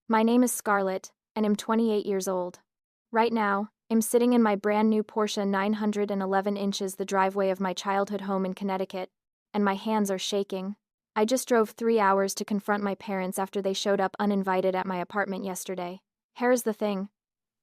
My name is Scarlett, and I'm 28 years old. Right now, I'm sitting in my brand new Porsche 911 inches the driveway of my childhood home in Connecticut, and my hands are shaking. I just drove 3 hours to confront my parents after they showed up uninvited at my apartment yesterday. Here's the thing.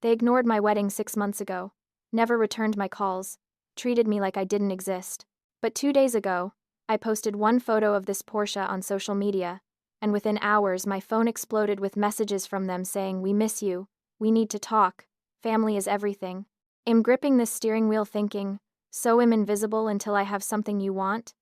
They ignored my wedding 6 months ago, never returned my calls, treated me like I didn't exist. But 2 days ago, I posted one photo of this Porsche on social media, and within hours my phone exploded with messages from them saying, "We miss you, we need to talk, family is everything." I'm gripping this steering wheel thinking, so I'm invisible until I have something you want?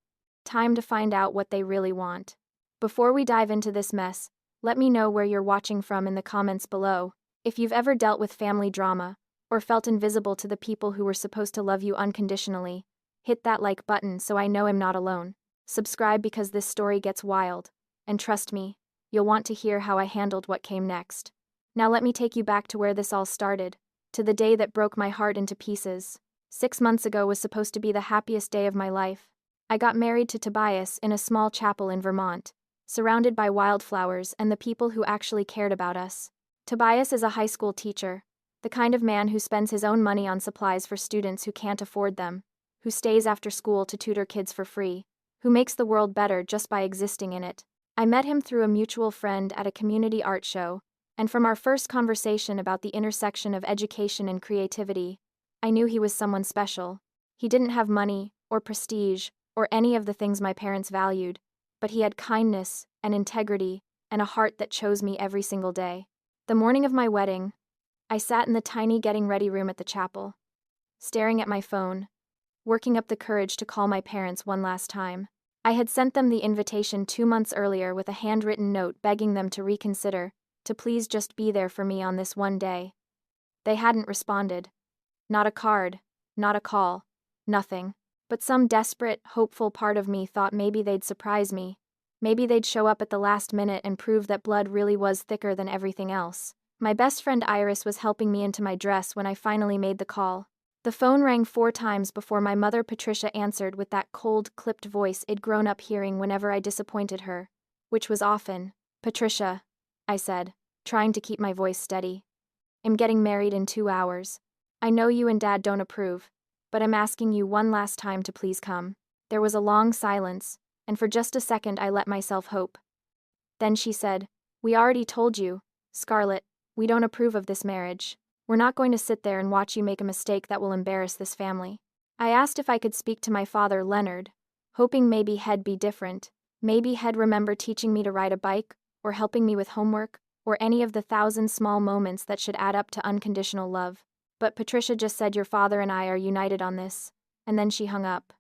Time to find out what they really want. Before we dive into this mess, let me know where you're watching from in the comments below. If you've ever dealt with family drama, or felt invisible to the people who were supposed to love you unconditionally, hit that like button so I know I'm not alone. Subscribe because this story gets wild, and trust me, you'll want to hear how I handled what came next. Now let me take you back to where this all started, to the day that broke my heart into pieces. 6 months ago was supposed to be the happiest day of my life. I got married to Tobias in a small chapel in Vermont, surrounded by wildflowers and the people who actually cared about us. Tobias is a high school teacher, the kind of man who spends his own money on supplies for students who can't afford them, who stays after school to tutor kids for free, who makes the world better just by existing in it. I met him through a mutual friend at a community art show, and from our first conversation about the intersection of education and creativity, I knew he was someone special. He didn't have money, or prestige, or any of the things my parents valued, but he had kindness, and integrity, and a heart that chose me every single day. The morning of my wedding, I sat in the tiny getting ready room at the chapel, staring at my phone, working up the courage to call my parents one last time. I had sent them the invitation 2 months earlier with a handwritten note begging them to reconsider, to please just be there for me on this one day. They hadn't responded. Not a card, not a call, nothing. But some desperate, hopeful part of me thought maybe they'd surprise me. Maybe they'd show up at the last minute and prove that blood really was thicker than everything else. My best friend Iris was helping me into my dress when I finally made the call. The phone rang 4 times before my mother Patricia answered with that cold, clipped voice I'd grown up hearing whenever I disappointed her, which was often. "Patricia," I said, trying to keep my voice steady. "I'm getting married in 2 hours. I know you and Dad don't approve, but I'm asking you one last time to please come." There was a long silence, and for just a second I let myself hope. Then she said, "We already told you, Scarlett, we don't approve of this marriage. We're not going to sit there and watch you make a mistake that will embarrass this family." I asked if I could speak to my father, Leonard, hoping maybe he'd be different. Maybe he'd remember teaching me to ride a bike, or helping me with homework, or any of the 1,000 small moments that should add up to unconditional love. But Patricia just said, "Your father and I are united on this," and then she hung up.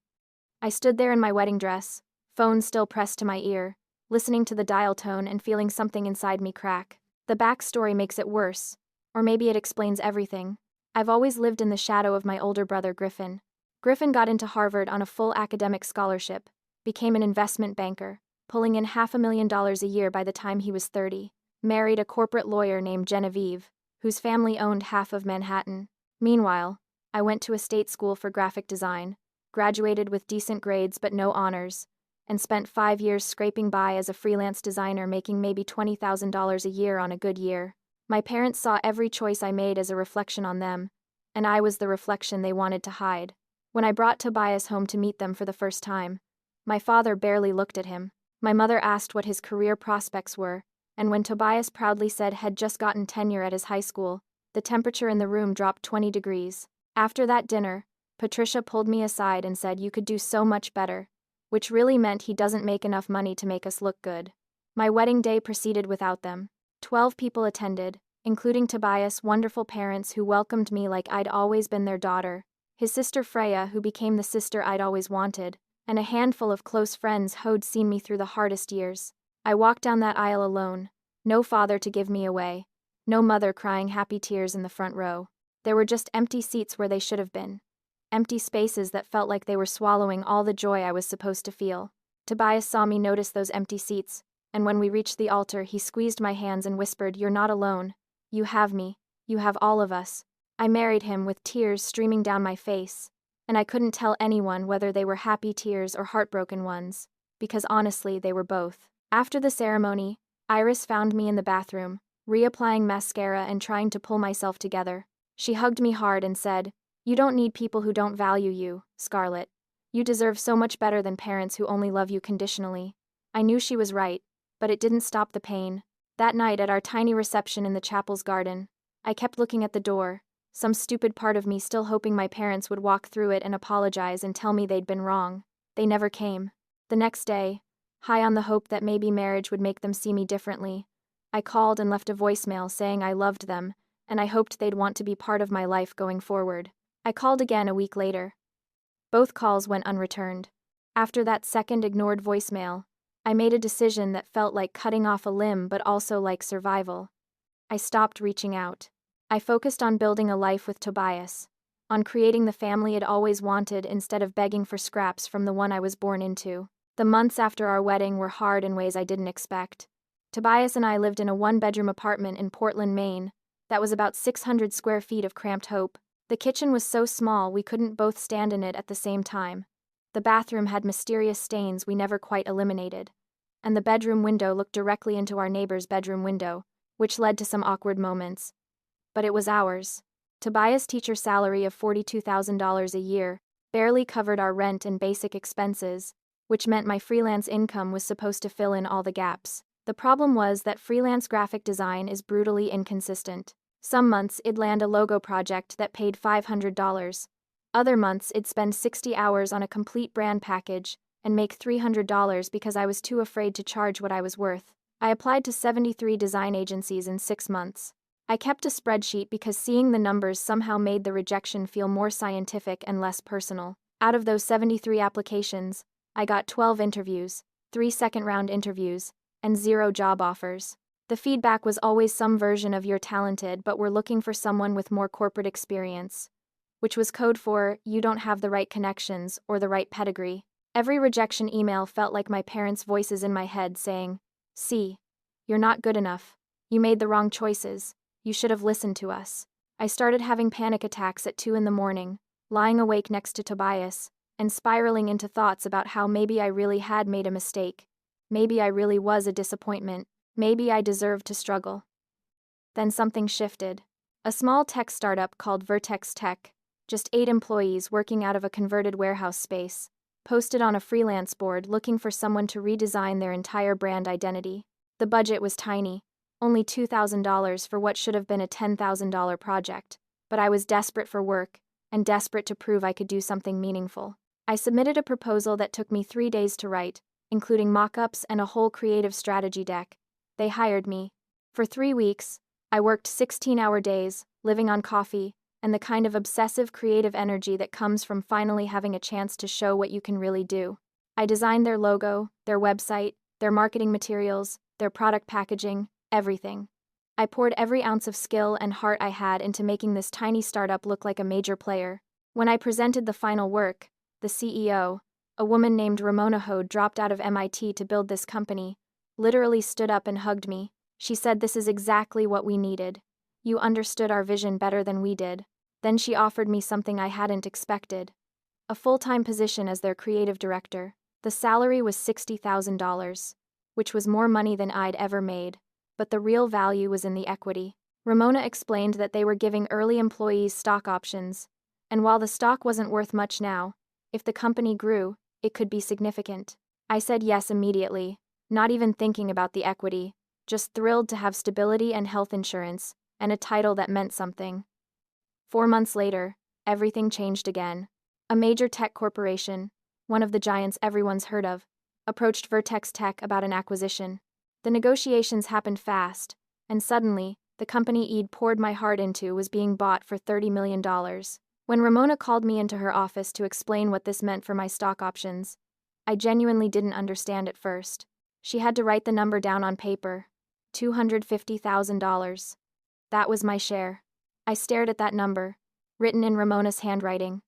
I stood there in my wedding dress, phone still pressed to my ear, listening to the dial tone and feeling something inside me crack. The backstory makes it worse, or maybe it explains everything. I've always lived in the shadow of my older brother Griffin. Griffin got into Harvard on a full academic scholarship, became an investment banker, pulling in $500,000 a year by the time he was 30, married a corporate lawyer named Genevieve, whose family owned half of Manhattan. Meanwhile, I went to a state school for graphic design, graduated with decent grades but no honors, and spent 5 years scraping by as a freelance designer making maybe $20,000 a year on a good year. My parents saw every choice I made as a reflection on them, and I was the reflection they wanted to hide. When I brought Tobias home to meet them for the first time, my father barely looked at him. My mother asked what his career prospects were, and when Tobias proudly said he'd just gotten tenure at his high school, the temperature in the room dropped 20 degrees. After that dinner, Patricia pulled me aside and said, "You could do so much better," which really meant he doesn't make enough money to make us look good. My wedding day proceeded without them. 12 people attended, including Tobias' wonderful parents who welcomed me like I'd always been their daughter, his sister Freya who became the sister I'd always wanted, and a handful of close friends who'd seen me through the hardest years. I walked down that aisle alone, no father to give me away, no mother crying happy tears in the front row. There were just empty seats where they should have been. Empty spaces that felt like they were swallowing all the joy I was supposed to feel. Tobias saw me notice those empty seats, and when we reached the altar he squeezed my hands and whispered, "You're not alone. You have me. You have all of us." I married him with tears streaming down my face, and I couldn't tell anyone whether they were happy tears or heartbroken ones, because honestly they were both. After the ceremony, Iris found me in the bathroom, reapplying mascara and trying to pull myself together. She hugged me hard and said, "You don't need people who don't value you, Scarlett. You deserve so much better than parents who only love you conditionally." I knew she was right, but it didn't stop the pain. That night at our tiny reception in the chapel's garden, I kept looking at the door, some stupid part of me still hoping my parents would walk through it and apologize and tell me they'd been wrong. They never came. The next day, high on the hope that maybe marriage would make them see me differently, I called and left a voicemail saying I loved them, and I hoped they'd want to be part of my life going forward. I called again a week later. Both calls went unreturned. After that second ignored voicemail, I made a decision that felt like cutting off a limb but also like survival. I stopped reaching out. I focused on building a life with Tobias, on creating the family I'd always wanted instead of begging for scraps from the one I was born into. The months after our wedding were hard in ways I didn't expect. Tobias and I lived in a one-bedroom apartment in Portland, Maine, that was about 600 square feet of cramped hope. The kitchen was so small we couldn't both stand in it at the same time. The bathroom had mysterious stains we never quite eliminated, and the bedroom window looked directly into our neighbor's bedroom window, which led to some awkward moments. But it was ours. Tobias' teacher salary of $42,000 a year barely covered our rent and basic expenses, which meant my freelance income was supposed to fill in all the gaps. The problem was that freelance graphic design is brutally inconsistent. Some months it'd land a logo project that paid $500. Other months it'd spend 60 hours on a complete brand package and make $300 because I was too afraid to charge what I was worth. I applied to 73 design agencies in 6 months. I kept a spreadsheet because seeing the numbers somehow made the rejection feel more scientific and less personal. Out of those 73 applications, I got 12 interviews, 3 second-round interviews, and 0 job offers. The feedback was always some version of "you're talented, but we're looking for someone with more corporate experience," which was code for "you don't have the right connections or the right pedigree." Every rejection email felt like my parents' voices in my head saying, "See, you're not good enough. You made the wrong choices. You should have listened to us." I started having panic attacks at 2 in the morning, lying awake next to Tobias, and spiraling into thoughts about how maybe I really had made a mistake. Maybe I really was a disappointment. Maybe I deserved to struggle. Then something shifted. A small tech startup called Vertex Tech, just 8 employees working out of a converted warehouse space, posted on a freelance board looking for someone to redesign their entire brand identity. The budget was tiny, only $2,000 for what should have been a $10,000 project, but I was desperate for work, and desperate to prove I could do something meaningful. I submitted a proposal that took me 3 days to write, including mock-ups and a whole creative strategy deck. They hired me. For 3 weeks, I worked 16-hour days, living on coffee, and the kind of obsessive creative energy that comes from finally having a chance to show what you can really do. I designed their logo, their website, their marketing materials, their product packaging, everything. I poured every ounce of skill and heart I had into making this tiny startup look like a major player. When I presented the final work, the CEO, a woman named Ramona who dropped out of MIT to build this company, literally stood up and hugged me. She said, "This is exactly what we needed. You understood our vision better than we did." Then she offered me something I hadn't expected. A full-time position as their creative director. The salary was $60,000, which was more money than I'd ever made, but the real value was in the equity. Ramona explained that they were giving early employees stock options, and while the stock wasn't worth much now, if the company grew, it could be significant. I said yes immediately, not even thinking about the equity, just thrilled to have stability and health insurance, and a title that meant something. 4 months later, everything changed again. A major tech corporation, one of the giants everyone's heard of, approached Vertex Tech about an acquisition. The negotiations happened fast, and suddenly, the company I'd poured my heart into was being bought for $30 million. When Ramona called me into her office to explain what this meant for my stock options, I genuinely didn't understand at first. She had to write the number down on paper. $250,000. That was my share. I stared at that number, written in Ramona's handwriting,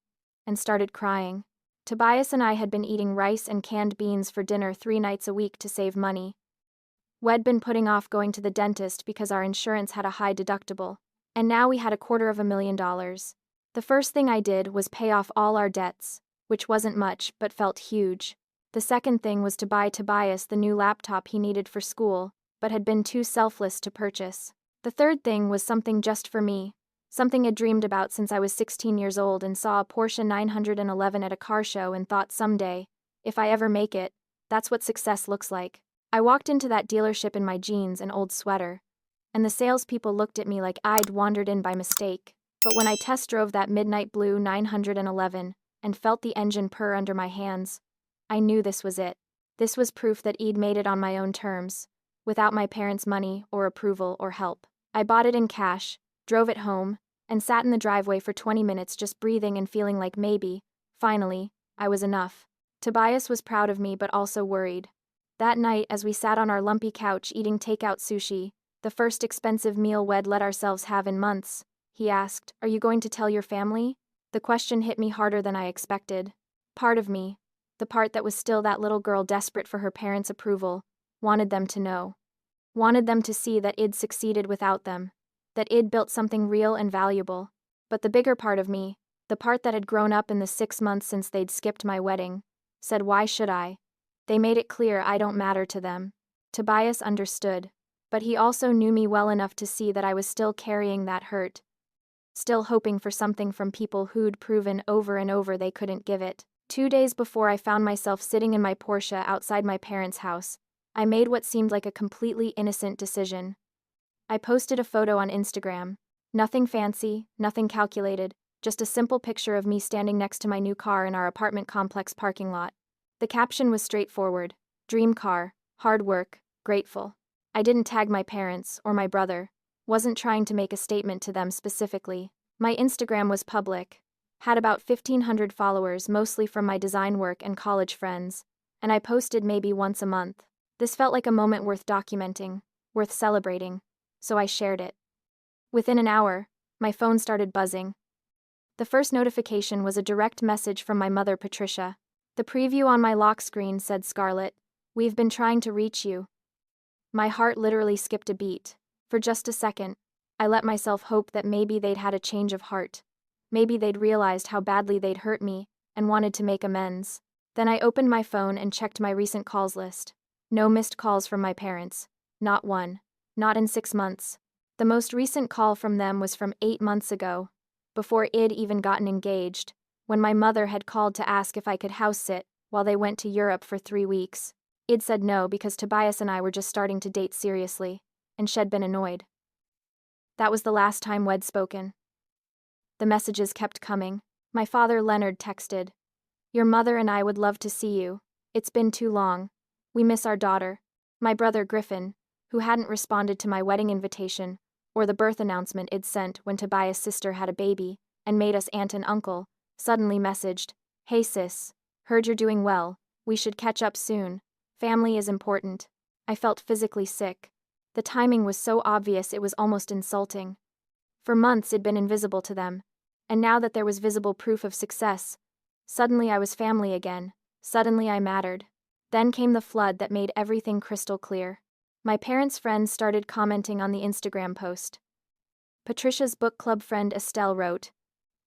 and started crying. Tobias and I had been eating rice and canned beans for dinner 3 nights a week to save money. We'd been putting off going to the dentist because our insurance had a high deductible, and now we had $250,000. The first thing I did was pay off all our debts, which wasn't much but felt huge. The second thing was to buy Tobias the new laptop he needed for school, but had been too selfless to purchase. The third thing was something just for me, something I'd dreamed about since I was 16 years old and saw a Porsche 911 at a car show and thought someday, if I ever make it, that's what success looks like. I walked into that dealership in my jeans and old sweater, and the salespeople looked at me like I'd wandered in by mistake. But when I test drove that midnight blue 911 and felt the engine purr under my hands, I knew this was it. This was proof that I'd made it on my own terms, without my parents' money or approval or help. I bought it in cash, drove it home, and sat in the driveway for 20 minutes just breathing and feeling like maybe, finally, I was enough. Tobias was proud of me but also worried. That night, as we sat on our lumpy couch eating takeout sushi, the first expensive meal we'd let ourselves have in months, he asked, "Are you going to tell your family?" The question hit me harder than I expected. Part of me, the part that was still that little girl desperate for her parents' approval, wanted them to know. Wanted them to see that I'd succeeded without them, that I'd built something real and valuable. But the bigger part of me, the part that had grown up in the 6 months since they'd skipped my wedding, said, why should I? They made it clear I don't matter to them. Tobias understood, but he also knew me well enough to see that I was still carrying that hurt, still hoping for something from people who'd proven over and over they couldn't give it. 2 days before I found myself sitting in my Porsche outside my parents' house, I made what seemed like a completely innocent decision. I posted a photo on Instagram. Nothing fancy, nothing calculated, just a simple picture of me standing next to my new car in our apartment complex parking lot. The caption was straightforward: dream car, hard work, grateful. I didn't tag my parents or my brother, wasn't trying to make a statement to them specifically. My Instagram was public, had about 1,500 followers, mostly from my design work and college friends, and I posted maybe once a month. This felt like a moment worth documenting, worth celebrating, so I shared it. Within an hour, my phone started buzzing. The first notification was a direct message from my mother, Patricia. The preview on my lock screen said, "Scarlett, we've been trying to reach you." My heart literally skipped a beat. For just a second, I let myself hope that maybe they'd had a change of heart. Maybe they'd realized how badly they'd hurt me and wanted to make amends. Then I opened my phone and checked my recent calls list. No missed calls from my parents. Not one. Not in 6 months. The most recent call from them was from 8 months ago, before I'd even gotten engaged, when my mother had called to ask if I could house sit while they went to Europe for 3 weeks. I'd said no because Tobias and I were just starting to date seriously, and she'd been annoyed. That was the last time we'd spoken. The messages kept coming. My father, Leonard, texted, "Your mother and I would love to see you. It's been too long. We miss our daughter." My brother, Griffin, who hadn't responded to my wedding invitation or the birth announcement I'd sent when Tobias' sister had a baby and made us aunt and uncle, suddenly messaged, "Hey sis, heard you're doing well. We should catch up soon. Family is important." I felt physically sick. The timing was so obvious it was almost insulting. For months I'd been invisible to them, and now that there was visible proof of success, suddenly I was family again. Suddenly I mattered. Then came the flood that made everything crystal clear. My parents' friends started commenting on the Instagram post. Patricia's book club friend Estelle wrote,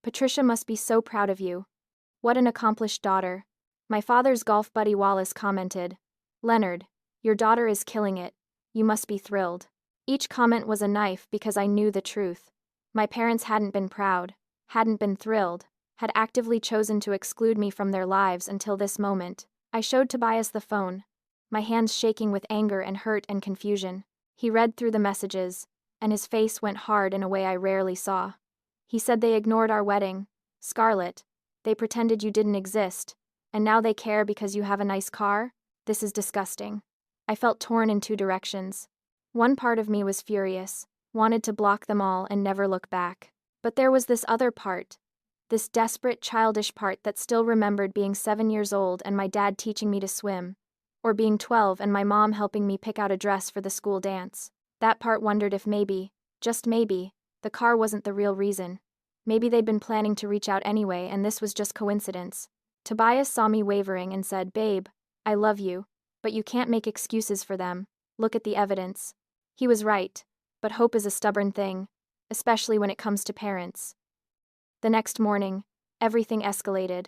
"Patricia must be so proud of you. What an accomplished daughter." My father's golf buddy Wallace commented, "Leonard, your daughter is killing it. You must be thrilled." Each comment was a knife because I knew the truth. My parents hadn't been proud, hadn't been thrilled, had actively chosen to exclude me from their lives until this moment. I showed Tobias the phone, my hands shaking with anger and hurt and confusion. He read through the messages, and his face went hard in a way I rarely saw. He said, "They ignored our wedding. Scarlett, they pretended you didn't exist, and now they care because you have a nice car? This is disgusting." I felt torn in 2 directions. One part of me was furious, wanted to block them all and never look back. But there was this other part, this desperate, childish part that still remembered being 7 years old and my dad teaching me to swim, or being 12 and my mom helping me pick out a dress for the school dance. That part wondered if maybe, just maybe, the car wasn't the real reason. Maybe they'd been planning to reach out anyway and this was just coincidence. Tobias saw me wavering and said, "Babe, I love you, but you can't make excuses for them. Look at the evidence." He was right, but hope is a stubborn thing, especially when it comes to parents. The next morning, everything escalated.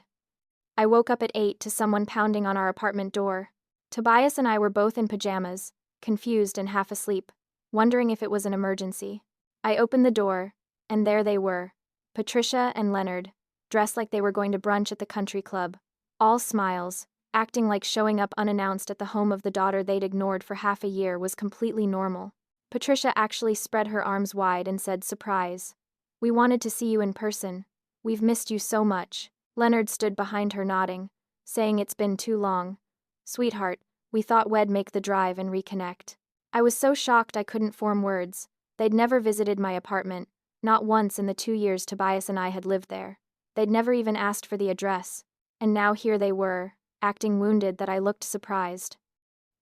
I woke up at 8 to someone pounding on our apartment door. Tobias and I were both in pajamas, confused and half asleep. wondering if it was an emergency. I opened the door, and there they were, Patricia and Leonard, dressed like they were going to brunch at the country club. All smiles, acting like showing up unannounced at the home of the daughter they'd ignored for half a year was completely normal. Patricia actually spread her arms wide and said, "Surprise. We wanted to see you in person. We've missed you so much." Leonard stood behind her nodding, saying it's been too long. "Sweetheart, we thought we'd make the drive and reconnect." I was so shocked I couldn't form words. They'd never visited my apartment, not once in the 2 years Tobias and I had lived there. They'd never even asked for the address. And now here they were, acting wounded that I looked surprised.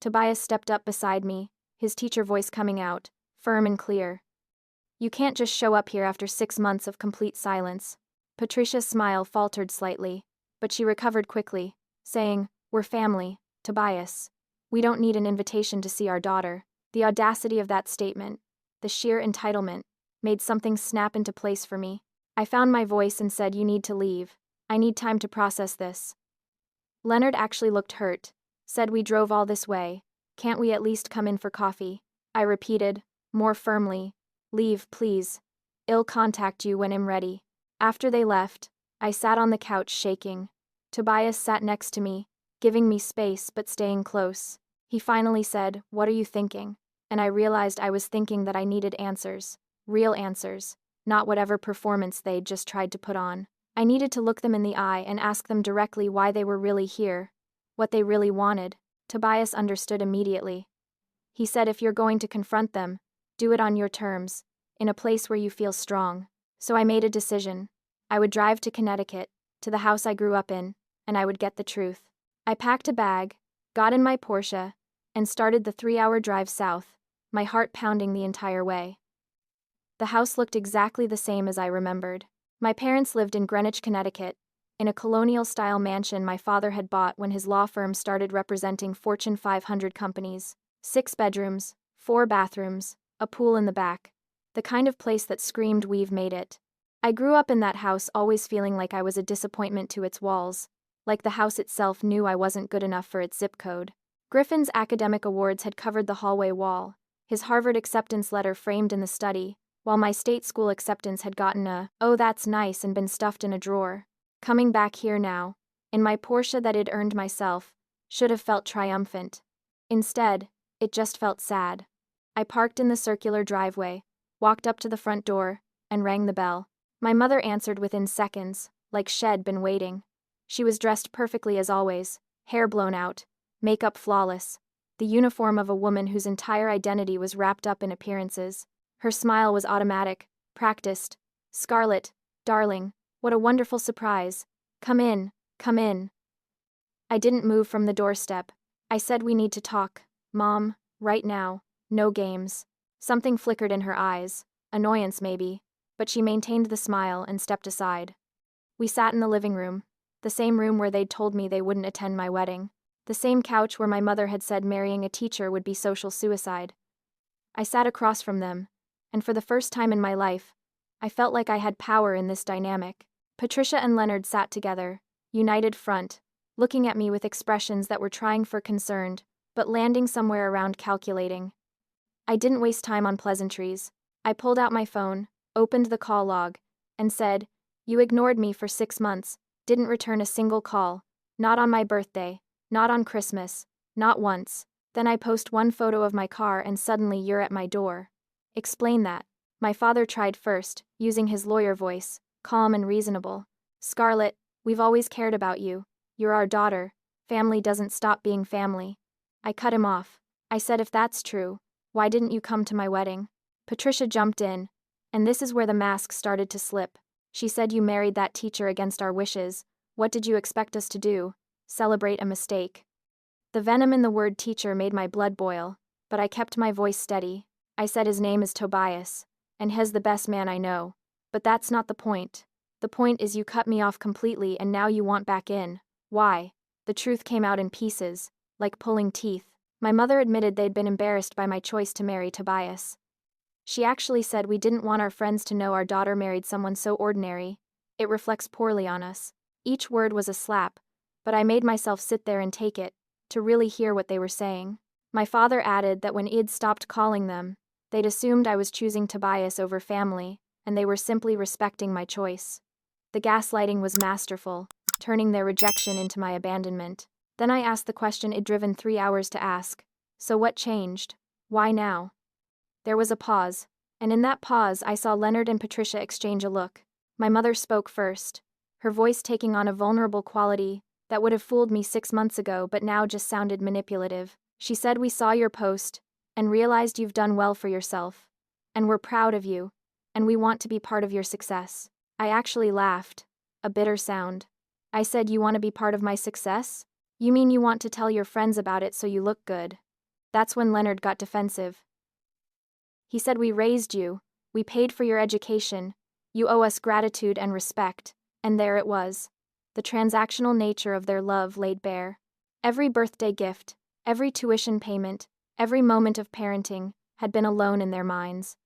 Tobias stepped up beside me, his teacher voice coming out, firm and clear. "You can't just show up here after 6 months of complete silence." Patricia's smile faltered slightly, but she recovered quickly, saying, "We're family, Tobias. We don't need an invitation to see our daughter." The audacity of that statement, the sheer entitlement, made something snap into place for me. I found my voice and said, "You need to leave. I need time to process this." Leonard actually looked hurt, said, "We drove all this way. Can't we at least come in for coffee?" I repeated, more firmly, "Leave, please. I'll contact you when I'm ready." After they left, I sat on the couch shaking. Tobias sat next to me, giving me space but staying close. He finally said, "What are you thinking?" And I realized I was thinking that I needed answers, real answers, not whatever performance they'd just tried to put on. I needed to look them in the eye and ask them directly why they were really here, what they really wanted. Tobias understood immediately. He said, "If you're going to confront them, do it on your terms, in a place where you feel strong." So I made a decision. I would drive to Connecticut, to the house I grew up in, and I would get the truth. I packed a bag, got in my Porsche, and started the 3-hour drive south, my heart pounding the entire way. The house looked exactly the same as I remembered. My parents lived in Greenwich, Connecticut, in a colonial-style mansion my father had bought when his law firm started representing Fortune 500 companies. 6 bedrooms, 4 bathrooms, a pool in the back. The kind of place that screamed we've made it. I grew up in that house always feeling like I was a disappointment to its walls, like the house itself knew I wasn't good enough for its zip code. Griffin's academic awards had covered the hallway wall, his Harvard acceptance letter framed in the study, while my state school acceptance had gotten a, "Oh, that's nice," and been stuffed in a drawer. Coming back here now, in my Porsche that I'd earned myself, should have felt triumphant. Instead, it just felt sad. I parked in the circular driveway, walked up to the front door, and rang the bell. My mother answered within seconds, like she'd been waiting. She was dressed perfectly as always, hair blown out, makeup flawless, the uniform of a woman whose entire identity was wrapped up in appearances. Her smile was automatic, practiced. "Scarlett, darling, what a wonderful surprise. Come in, come in." I didn't move from the doorstep. I said, "We need to talk, Mom, right now, no games." Something flickered in her eyes, annoyance maybe, but she maintained the smile and stepped aside. We sat in the living room, the same room where they'd told me they wouldn't attend my wedding, the same couch where my mother had said marrying a teacher would be social suicide. I sat across from them, and for the first time in my life, I felt like I had power in this dynamic. Patricia and Leonard sat together, united front, looking at me with expressions that were trying for concerned, but landing somewhere around calculating. I didn't waste time on pleasantries. I pulled out my phone, opened the call log, and said, "You ignored me for 6 months, didn't return a single call, not on my birthday, not on Christmas, not once. Then I post one photo of my car and suddenly you're at my door. Explain that." My father tried first, using his lawyer voice, calm and reasonable. "Scarlett, we've always cared about you. You're our daughter. Family doesn't stop being family." I cut him off. I said, "If that's true, why didn't you come to my wedding?" Patricia jumped in, and this is where the mask started to slip. She said, "You married that teacher against our wishes. What did you expect us to do? Celebrate a mistake?" The venom in the word teacher made my blood boil, but I kept my voice steady. I said, "His name is Tobias, and he's the best man I know. But that's not the point. The point is you cut me off completely and now you want back in. Why?" The truth came out in pieces, like pulling teeth. My mother admitted they'd been embarrassed by my choice to marry Tobias. She actually said we didn't want our friends to know our daughter married someone so ordinary. It reflects poorly on us. Each word was a slap, but I made myself sit there and take it, to really hear what they were saying. My father added that when Id stopped calling them, They'd assumed I was choosing Tobias over family, and they were simply respecting my choice. The gaslighting was masterful, turning their rejection into my abandonment. Then I asked the question I'd driven 3 hours to ask. So what changed? Why now? There was a pause, and in that pause I saw Leonard and Patricia exchange a look. My mother spoke first, her voice taking on a vulnerable quality that would have fooled me 6 months ago but now just sounded manipulative. She said, "We saw your post, and realized you've done well for yourself. And we're proud of you, and we want to be part of your success." I actually laughed, a bitter sound. I said, "You want to be part of my success? You mean you want to tell your friends about it so you look good?" That's when Leonard got defensive. He said, "We raised you, we paid for your education, you owe us gratitude and respect." And there it was. The transactional nature of their love laid bare. Every birthday gift, every tuition payment, every moment of parenting had been a loan in their minds.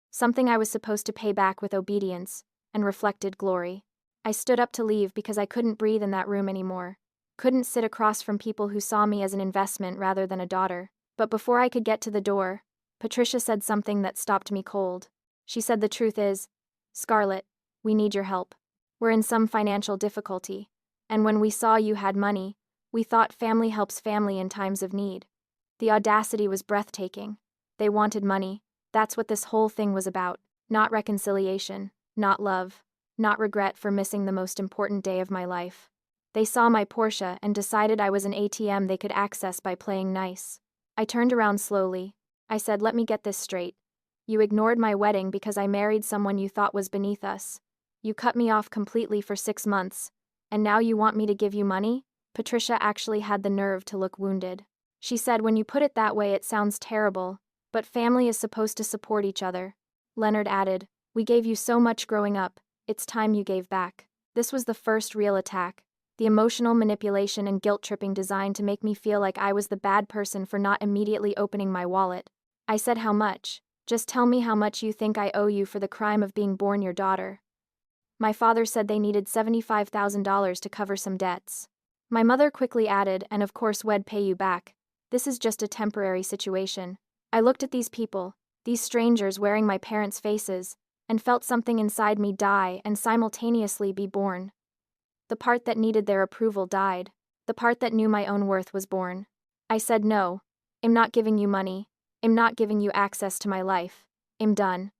Something I was supposed to pay back with obedience and reflected glory. I stood up to leave because I couldn't breathe in that room anymore. Couldn't sit across from people who saw me as an investment rather than a daughter. But before I could get to the door, Patricia said something that stopped me cold. She said, "The truth is, Scarlett, we need your help. We're in some financial difficulty, and when we saw you had money, we thought family helps family in times of need." The audacity was breathtaking. They wanted money. That's what this whole thing was about. Not reconciliation, not love, not regret for missing the most important day of my life. They saw my Porsche and decided I was an ATM they could access by playing nice. I turned around slowly. I said, "Let me get this straight. You ignored my wedding because I married someone you thought was beneath us. You cut me off completely for 6 months, and now you want me to give you money?" Patricia actually had the nerve to look wounded. She said, "When you put it that way, it sounds terrible, but family is supposed to support each other." Leonard added, "We gave you so much growing up, it's time you gave back." This was the first real attack, the emotional manipulation and guilt-tripping designed to make me feel like I was the bad person for not immediately opening my wallet. I said, "How much? Just tell me how much you think I owe you for the crime of being born your daughter." My father said they needed $75,000 to cover some debts. My mother quickly added, "And of course we'd pay you back. This is just a temporary situation." I looked at these people, these strangers wearing my parents' faces, and felt something inside me die and simultaneously be born. The part that needed their approval died. The part that knew my own worth was born. I said, "No. I'm not giving you money. I'm not giving you access to my life. I'm done."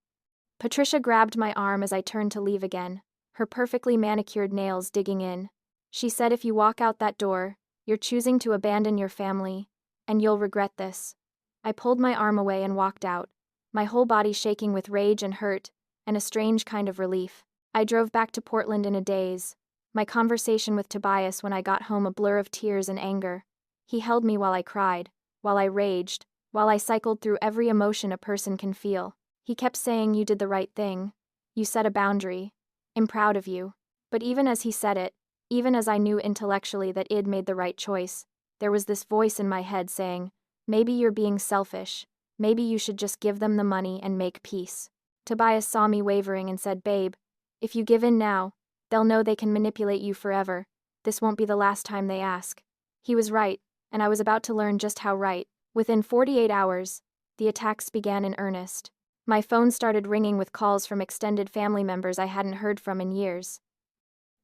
Patricia grabbed my arm as I turned to leave again, her perfectly manicured nails digging in. She said, "If you walk out that door, you're choosing to abandon your family, and you'll regret this." I pulled my arm away and walked out, my whole body shaking with rage and hurt, and a strange kind of relief. I drove back to Portland in a daze, my conversation with Tobias when I got home a blur of tears and anger. He held me while I cried, while I raged, while I cycled through every emotion a person can feel. He kept saying, "You did the right thing. You set a boundary. I'm proud of you." But even as he said it, even as I knew intellectually that I'd made the right choice, there was this voice in my head saying, "Maybe you're being selfish. Maybe you should just give them the money and make peace." Tobias saw me wavering and said, "Babe, if you give in now, they'll know they can manipulate you forever. This won't be the last time they ask." He was right, and I was about to learn just how right. Within 48 hours, the attacks began in earnest. My phone started ringing with calls from extended family members I hadn't heard from in years.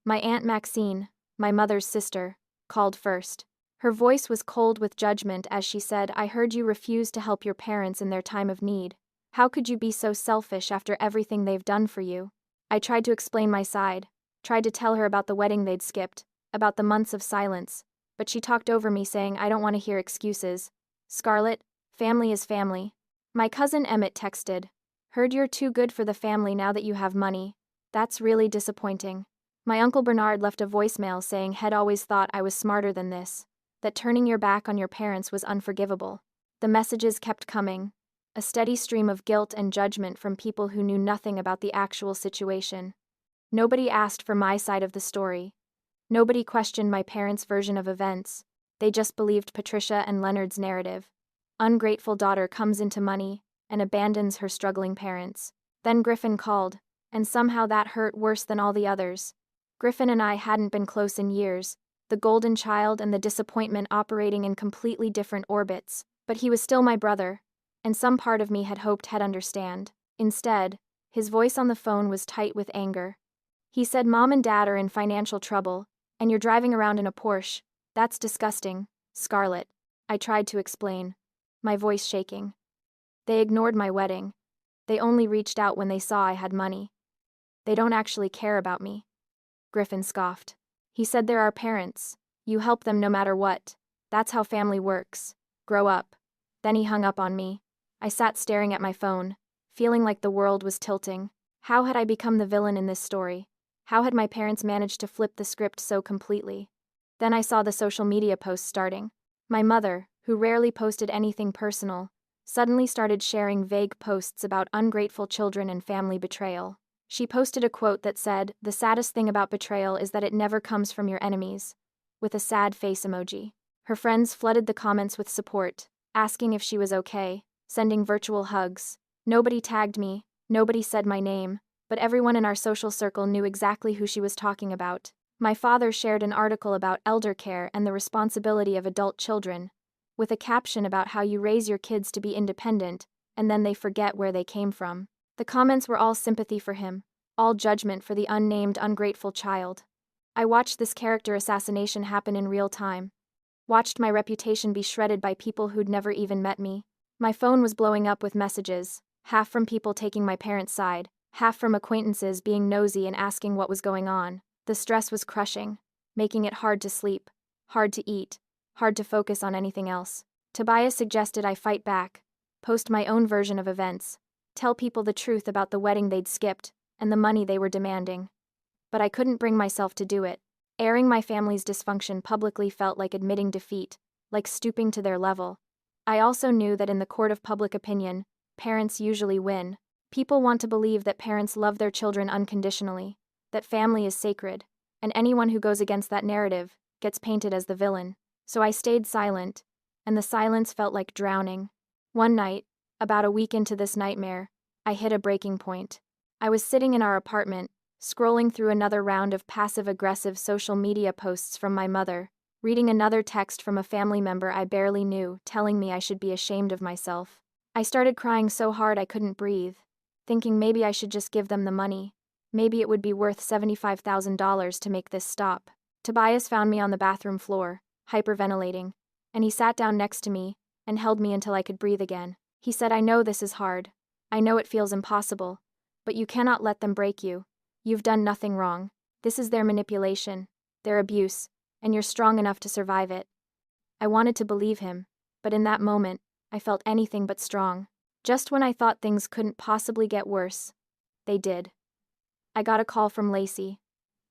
My Aunt Maxine, my mother's sister, called first. Her voice was cold with judgment as she said, "I heard you refused to help your parents in their time of need. How could you be so selfish after everything they've done for you?" I tried to explain my side, tried to tell her about the wedding they'd skipped, about the months of silence, but she talked over me saying, "I don't want to hear excuses. Scarlett, family is family." My cousin Emmett texted, "Heard you're too good for the family now that you have money. That's really disappointing." My Uncle Bernard left a voicemail saying he'd always thought I was smarter than this, that turning your back on your parents was unforgivable. The messages kept coming, a steady stream of guilt and judgment from people who knew nothing about the actual situation. Nobody asked for my side of the story. Nobody questioned my parents' version of events. They just believed Patricia and Leonard's narrative. Ungrateful daughter comes into money and abandons her struggling parents. Then Griffin called, and somehow that hurt worse than all the others. Griffin and I hadn't been close in years, the golden child and the disappointment operating in completely different orbits, but he was still my brother, and some part of me had hoped he'd understand. Instead, his voice on the phone was tight with anger. He said, "Mom and Dad are in financial trouble, and you're driving around in a Porsche. That's disgusting, Scarlett." I tried to explain, my voice shaking. "They ignored my wedding. They only reached out when they saw I had money. They don't actually care about me." Griffin scoffed. He said, "They're our parents. You help them no matter what. That's how family works. Grow up." Then he hung up on me. I sat staring at my phone, feeling like the world was tilting. How had I become the villain in this story? How had my parents managed to flip the script so completely? Then I saw the social media posts starting. My mother, who rarely posted anything personal, suddenly started sharing vague posts about ungrateful children and family betrayal. She posted a quote that said, "The saddest thing about betrayal is that it never comes from your enemies," with a sad face emoji. Her friends flooded the comments with support, asking if she was okay, sending virtual hugs. Nobody tagged me, nobody said my name, but everyone in our social circle knew exactly who she was talking about. My father shared an article about elder care and the responsibility of adult children, with a caption about how you raise your kids to be independent, and then they forget where they came from. The comments were all sympathy for him, all judgment for the unnamed, ungrateful child. I watched this character assassination happen in real time. Watched my reputation be shredded by people who'd never even met me. My phone was blowing up with messages, half from people taking my parents' side, half from acquaintances being nosy and asking what was going on. The stress was crushing, making it hard to sleep, hard to eat, hard to focus on anything else. Tobias suggested I fight back, post my own version of events, tell people the truth about the wedding they'd skipped and the money they were demanding. But I couldn't bring myself to do it. Airing my family's dysfunction publicly felt like admitting defeat, like stooping to their level. I also knew that in the court of public opinion, parents usually win. People want to believe that parents love their children unconditionally, that family is sacred, and anyone who goes against that narrative gets painted as the villain. So I stayed silent, and the silence felt like drowning. One night, about a week into this nightmare, I hit a breaking point. I was sitting in our apartment, scrolling through another round of passive-aggressive social media posts from my mother, reading another text from a family member I barely knew, telling me I should be ashamed of myself. I started crying so hard I couldn't breathe, thinking maybe I should just give them the money. Maybe it would be worth $75,000 to make this stop. Tobias found me on the bathroom floor, hyperventilating, and he sat down next to me and held me until I could breathe again. He said, "I know this is hard. I know it feels impossible, but you cannot let them break you. You've done nothing wrong. This is their manipulation, their abuse, and you're strong enough to survive it." I wanted to believe him, but in that moment, I felt anything but strong. Just when I thought things couldn't possibly get worse, they did. I got a call from Lacey,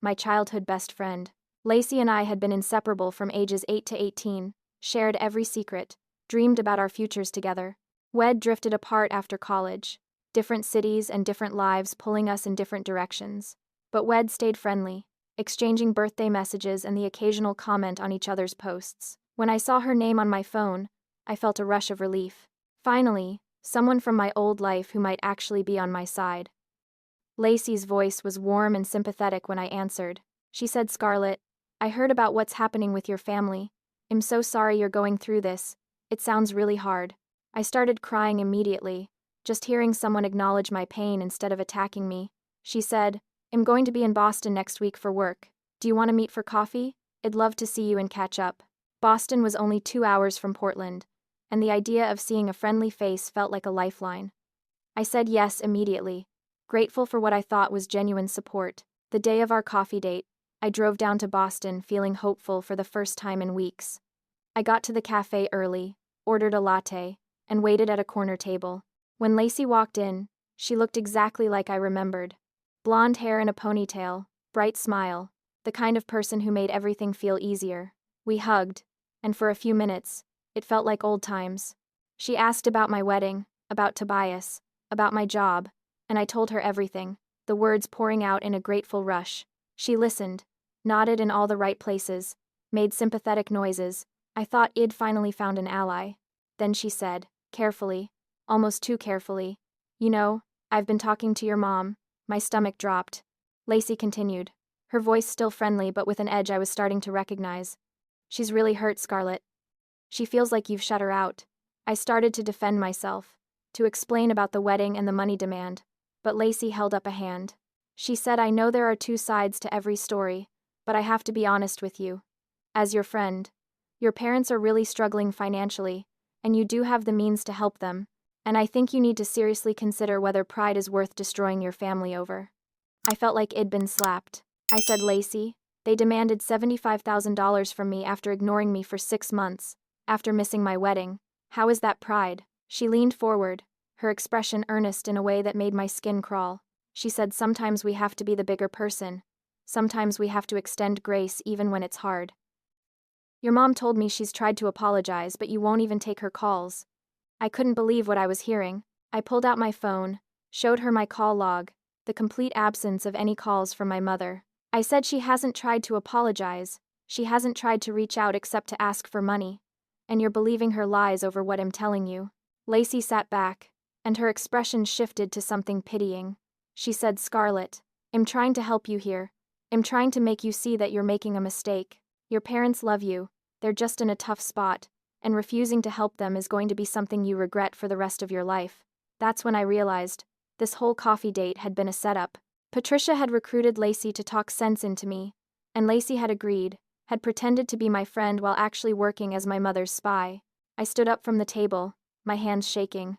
my childhood best friend. Lacey and I had been inseparable from ages 8 to 18, shared every secret, dreamed about our futures together. Wed drifted apart after college, different cities and different lives pulling us in different directions. But Wed stayed friendly, exchanging birthday messages and the occasional comment on each other's posts. When I saw her name on my phone, I felt a rush of relief. Finally, someone from my old life who might actually be on my side. Lacey's voice was warm and sympathetic when I answered. She said, "Scarlett, I heard about what's happening with your family. I'm so sorry you're going through this. It sounds really hard." I started crying immediately, just hearing someone acknowledge my pain instead of attacking me. She said, "I'm going to be in Boston next week for work. Do you want to meet for coffee? I'd love to see you and catch up." Boston was only 2 hours from Portland, and the idea of seeing a friendly face felt like a lifeline. I said yes immediately, grateful for what I thought was genuine support. The day of our coffee date, I drove down to Boston feeling hopeful for the first time in weeks. I got to the cafe early, ordered a latte, and waited at a corner table. When Lacey walked in, she looked exactly like I remembered. Blonde hair in a ponytail, bright smile, the kind of person who made everything feel easier. We hugged, and for a few minutes, it felt like old times. She asked about my wedding, about Tobias, about my job, and I told her everything, the words pouring out in a grateful rush. She listened, nodded in all the right places, made sympathetic noises. I thought I'd finally found an ally. Then she said, carefully, almost too carefully, "You know, I've been talking to your mom." My stomach dropped. Lacey continued, her voice still friendly but with an edge I was starting to recognize. "She's really hurt, Scarlett. She feels like you've shut her out." I started to defend myself, to explain about the wedding and the money demand, but Lacey held up a hand. She said, I know there are two sides to every story, but I have to be honest with you. As your friend, your parents are really struggling financially, and you do have the means to help them, and I think you need to seriously consider whether pride is worth destroying your family over. I felt like I'd been slapped. I said, Lacey, they demanded $75,000 from me after ignoring me for 6 months, after missing my wedding. How is that pride? She leaned forward, her expression earnest in a way that made my skin crawl. She said, sometimes we have to be the bigger person. Sometimes we have to extend grace even when it's hard. Your mom told me she's tried to apologize, but you won't even take her calls. I couldn't believe what I was hearing. I pulled out my phone, showed her my call log, the complete absence of any calls from my mother. I said she hasn't tried to apologize, she hasn't tried to reach out except to ask for money, and you're believing her lies over what I'm telling you. Lacey sat back, and her expression shifted to something pitying. She said, Scarlett, I'm trying to help you here. I'm trying to make you see that you're making a mistake. Your parents love you, they're just in a tough spot, and refusing to help them is going to be something you regret for the rest of your life. That's when I realized this whole coffee date had been a setup. Patricia had recruited Lacey to talk sense into me, and Lacey had agreed, had pretended to be my friend while actually working as my mother's spy. I stood up from the table, my hands shaking.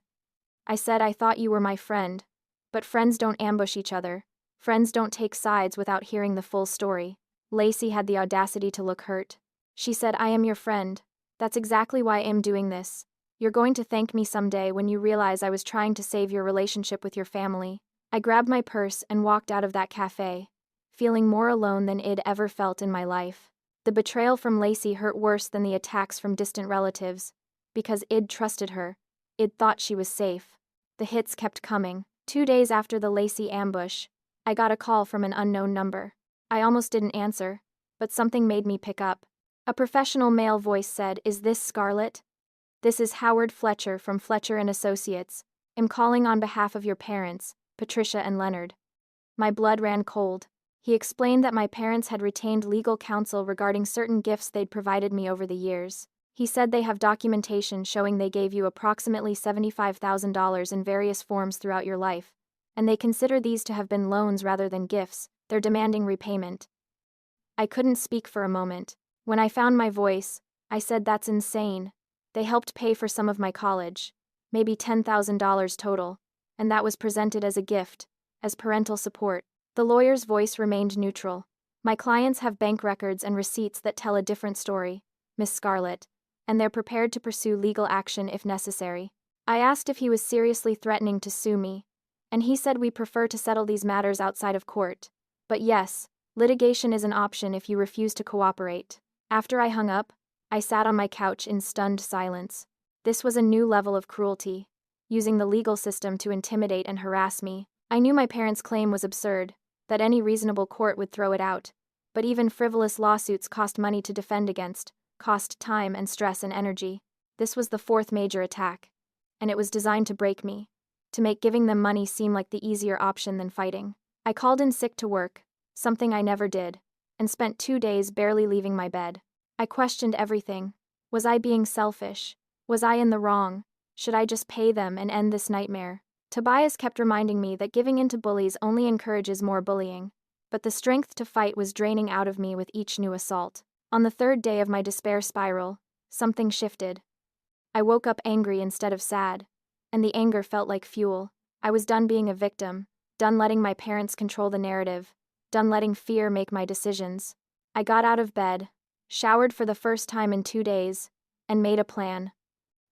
I said, I thought you were my friend, but friends don't ambush each other. Friends don't take sides without hearing the full story. Lacey had the audacity to look hurt. She said, I am your friend. That's exactly why I'm doing this. You're going to thank me someday when you realize I was trying to save your relationship with your family. I grabbed my purse and walked out of that cafe, feeling more alone than I'd ever felt in my life. The betrayal from Lacey hurt worse than the attacks from distant relatives, because I'd trusted her. I'd thought she was safe. The hits kept coming. 2 days after the Lacey ambush, I got a call from an unknown number. I almost didn't answer, but something made me pick up. A professional male voice said, Is this Scarlett? This is Howard Fletcher from Fletcher & Associates. I'm calling on behalf of your parents, Patricia and Leonard. My blood ran cold. He explained that my parents had retained legal counsel regarding certain gifts they'd provided me over the years. He said they have documentation showing they gave you approximately $75,000 in various forms throughout your life, and they consider these to have been loans rather than gifts. They're demanding repayment. I couldn't speak for a moment. When I found my voice, I said, that's insane. They helped pay for some of my college, maybe $10,000 total, and that was presented as a gift, as parental support. The lawyer's voice remained neutral. My clients have bank records and receipts that tell a different story, Miss Scarlett, and they're prepared to pursue legal action if necessary. I asked if he was seriously threatening to sue me, and he said we prefer to settle these matters outside of court. But yes, litigation is an option if you refuse to cooperate. After I hung up, I sat on my couch in stunned silence. This was a new level of cruelty, using the legal system to intimidate and harass me. I knew my parents' claim was absurd, that any reasonable court would throw it out, but even frivolous lawsuits cost money to defend against, cost time and stress and energy. This was the fourth major attack, and it was designed to break me, to make giving them money seem like the easier option than fighting. I called in sick to work, something I never did, and spent 2 days barely leaving my bed. I questioned everything. Was I being selfish? Was I in the wrong? Should I just pay them and end this nightmare? Tobias kept reminding me that giving in to bullies only encourages more bullying, but the strength to fight was draining out of me with each new assault. On the 3rd day of my despair spiral, something shifted. I woke up angry instead of sad, and the anger felt like fuel. I was done being a victim, done letting my parents control the narrative, done letting fear make my decisions. I got out of bed, showered for the first time in 2 days, and made a plan.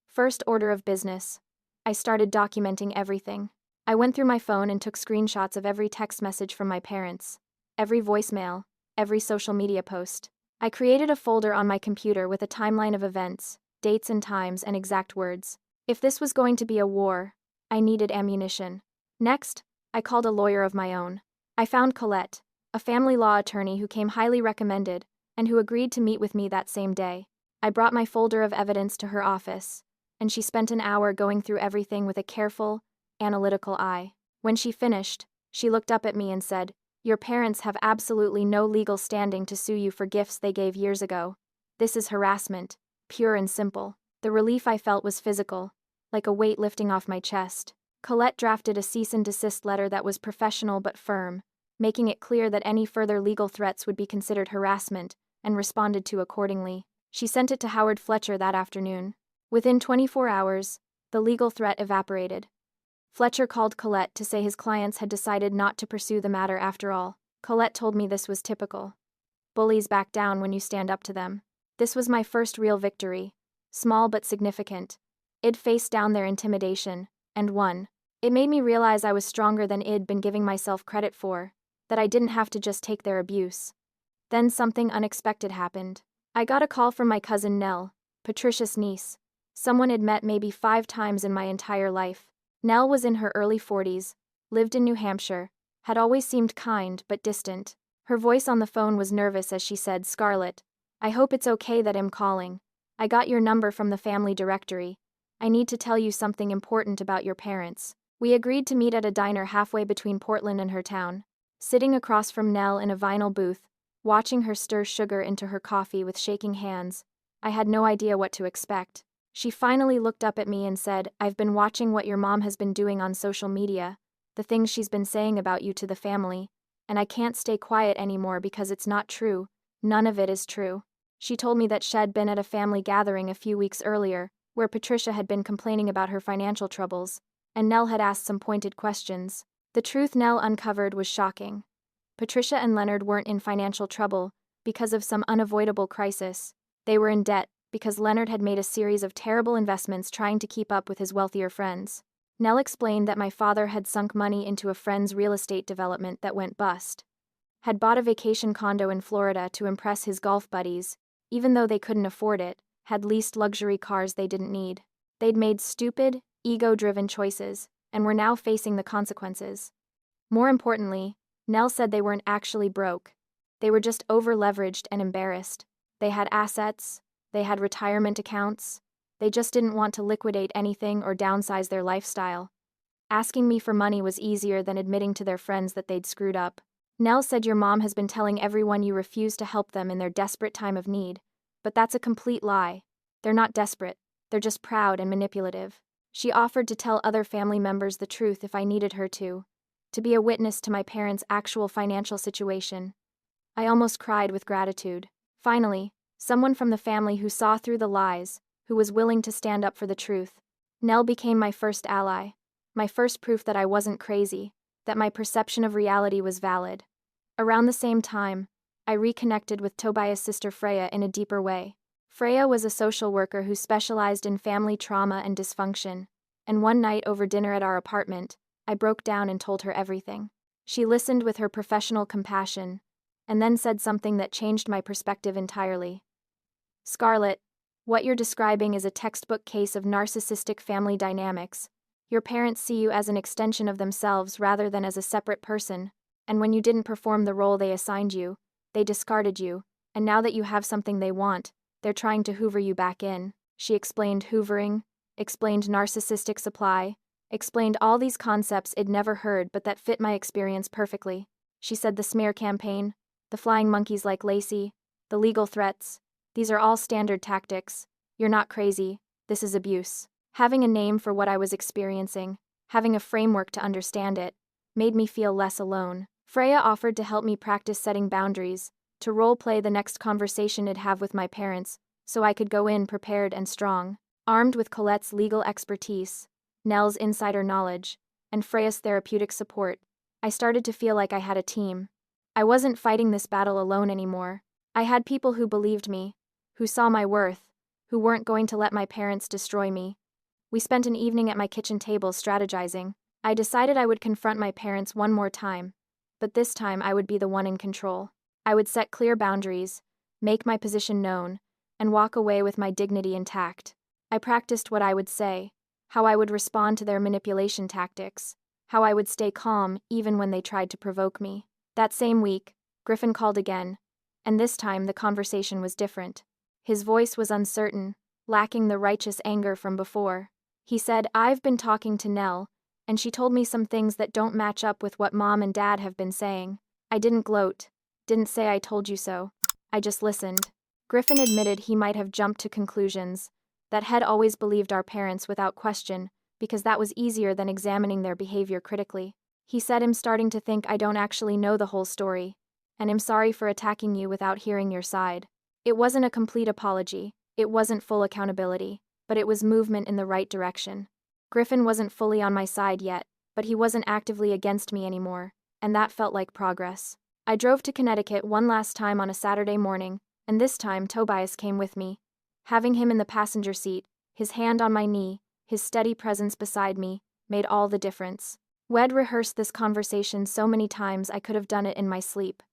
First order of business. I started documenting everything. I went through my phone and took screenshots of every text message from my parents, every voicemail, every social media post. I created a folder on my computer with a timeline of events, dates and times, and exact words. If this was going to be a war, I needed ammunition. Next, I called a lawyer of my own. I found Colette, a family law attorney who came highly recommended, and who agreed to meet with me that same day. I brought my folder of evidence to her office, and she spent an hour going through everything with a careful, analytical eye. When she finished, she looked up at me and said, Your parents have absolutely no legal standing to sue you for gifts they gave years ago. This is harassment, pure and simple. The relief I felt was physical, like a weight lifting off my chest. Colette drafted a cease and desist letter that was professional but firm, making it clear that any further legal threats would be considered harassment, and responded to accordingly. She sent it to Howard Fletcher that afternoon. Within 24 hours, the legal threat evaporated. Fletcher called Colette to say his clients had decided not to pursue the matter after all. Colette told me this was typical. Bullies back down when you stand up to them. This was my first real victory, small but significant. I'd faced down their intimidation, and won. It made me realize I was stronger than I'd been giving myself credit for, that I didn't have to just take their abuse. Then something unexpected happened. I got a call from my cousin Nell, Patricia's niece, someone I'd met maybe 5 times in my entire life. Nell was in her early 40s, lived in New Hampshire, had always seemed kind but distant. Her voice on the phone was nervous as she said, "Scarlett, I hope it's okay that I'm calling. I got your number from the family directory. I need to tell you something important about your parents." We agreed to meet at a diner halfway between Portland and her town. Sitting across from Nell in a vinyl booth, watching her stir sugar into her coffee with shaking hands, I had no idea what to expect. She finally looked up at me and said, "I've been watching what your mom has been doing on social media, the things she's been saying about you to the family, and I can't stay quiet anymore because it's not true. None of it is true." She told me that she'd been at a family gathering a few weeks earlier, where Patricia had been complaining about her financial troubles, and Nell had asked some pointed questions. The truth Nell uncovered was shocking. Patricia and Leonard weren't in financial trouble because of some unavoidable crisis. They were in debt because Leonard had made a series of terrible investments trying to keep up with his wealthier friends. Nell explained that my father had sunk money into a friend's real estate development that went bust, had bought a vacation condo in Florida to impress his golf buddies, even though they couldn't afford it, had leased luxury cars they didn't need. They'd made stupid, ego-driven choices, and were now facing the consequences. More importantly, Nell said they weren't actually broke. They were just over-leveraged and embarrassed. They had assets, they had retirement accounts, they just didn't want to liquidate anything or downsize their lifestyle. Asking me for money was easier than admitting to their friends that they'd screwed up. Nell said your mom has been telling everyone you refuse to help them in their desperate time of need, but that's a complete lie. They're not desperate, they're just proud and manipulative. She offered to tell other family members the truth if I needed her to be a witness to my parents' actual financial situation. I almost cried with gratitude. Finally, someone from the family who saw through the lies, who was willing to stand up for the truth. Nell became my first ally, my first proof that I wasn't crazy, that my perception of reality was valid. Around the same time, I reconnected with Tobias' sister Freya in a deeper way. Freya was a social worker who specialized in family trauma and dysfunction, and one night over dinner at our apartment, I broke down and told her everything. She listened with her professional compassion, and then said something that changed my perspective entirely. "Scarlett, what you're describing is a textbook case of narcissistic family dynamics. Your parents see you as an extension of themselves rather than as a separate person, and when you didn't perform the role they assigned you, they discarded you, and now that you have something they want, they're trying to hoover you back in." She explained hoovering, explained narcissistic supply, explained all these concepts I'd never heard but that fit my experience perfectly. She said the smear campaign, the flying monkeys like Lacey, the legal threats, these are all standard tactics. You're not crazy, this is abuse. Having a name for what I was experiencing, having a framework to understand it, made me feel less alone. Freya offered to help me practice setting boundaries, to role-play the next conversation I'd have with my parents, so I could go in prepared and strong. Armed with Colette's legal expertise, Nell's insider knowledge, and Freya's therapeutic support, I started to feel like I had a team. I wasn't fighting this battle alone anymore. I had people who believed me, who saw my worth, who weren't going to let my parents destroy me. We spent an evening at my kitchen table strategizing. I decided I would confront my parents one more time, but this time I would be the one in control. I would set clear boundaries, make my position known, and walk away with my dignity intact. I practiced what I would say, how I would respond to their manipulation tactics, how I would stay calm even when they tried to provoke me. That same week, Griffin called again, and this time the conversation was different. His voice was uncertain, lacking the righteous anger from before. He said, "I've been talking to Nell, and she told me some things that don't match up with what Mom and Dad have been saying." I didn't gloat, didn't say I told you so. I just listened. Griffin admitted he might have jumped to conclusions, that head always believed our parents without question, because that was easier than examining their behavior critically. He said I'm starting to think I don't actually know the whole story, and I'm sorry for attacking you without hearing your side. It wasn't a complete apology, it wasn't full accountability, but it was movement in the right direction. Griffin wasn't fully on my side yet, but he wasn't actively against me anymore, and that felt like progress. I drove to Connecticut one last time on a Saturday morning, and this time Tobias came with me. Having him in the passenger seat, his hand on my knee, his steady presence beside me, made all the difference. We'd rehearsed this conversation so many times I could have done it in my sleep.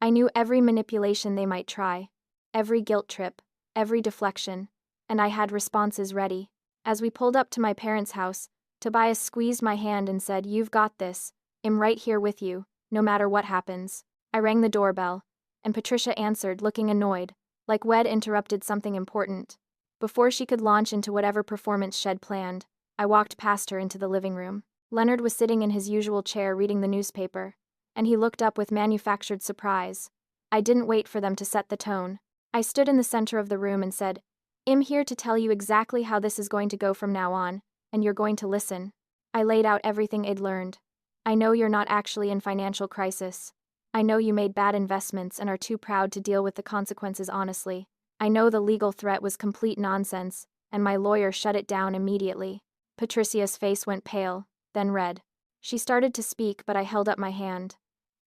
I knew every manipulation they might try, every guilt trip, every deflection, and I had responses ready. As we pulled up to my parents' house, Tobias squeezed my hand and said, "You've got this. I'm right here with you, no matter what happens." I rang the doorbell, and Patricia answered, looking annoyed, like we'd interrupted something important. Before she could launch into whatever performance she'd planned, I walked past her into the living room. Leonard was sitting in his usual chair reading the newspaper, and he looked up with manufactured surprise. I didn't wait for them to set the tone. I stood in the center of the room and said, "I'm here to tell you exactly how this is going to go from now on, and you're going to listen." I laid out everything I'd learned. I know you're not actually in financial crisis. I know you made bad investments and are too proud to deal with the consequences honestly. I know the legal threat was complete nonsense, and my lawyer shut it down immediately. Patricia's face went pale, then red. She started to speak, but I held up my hand.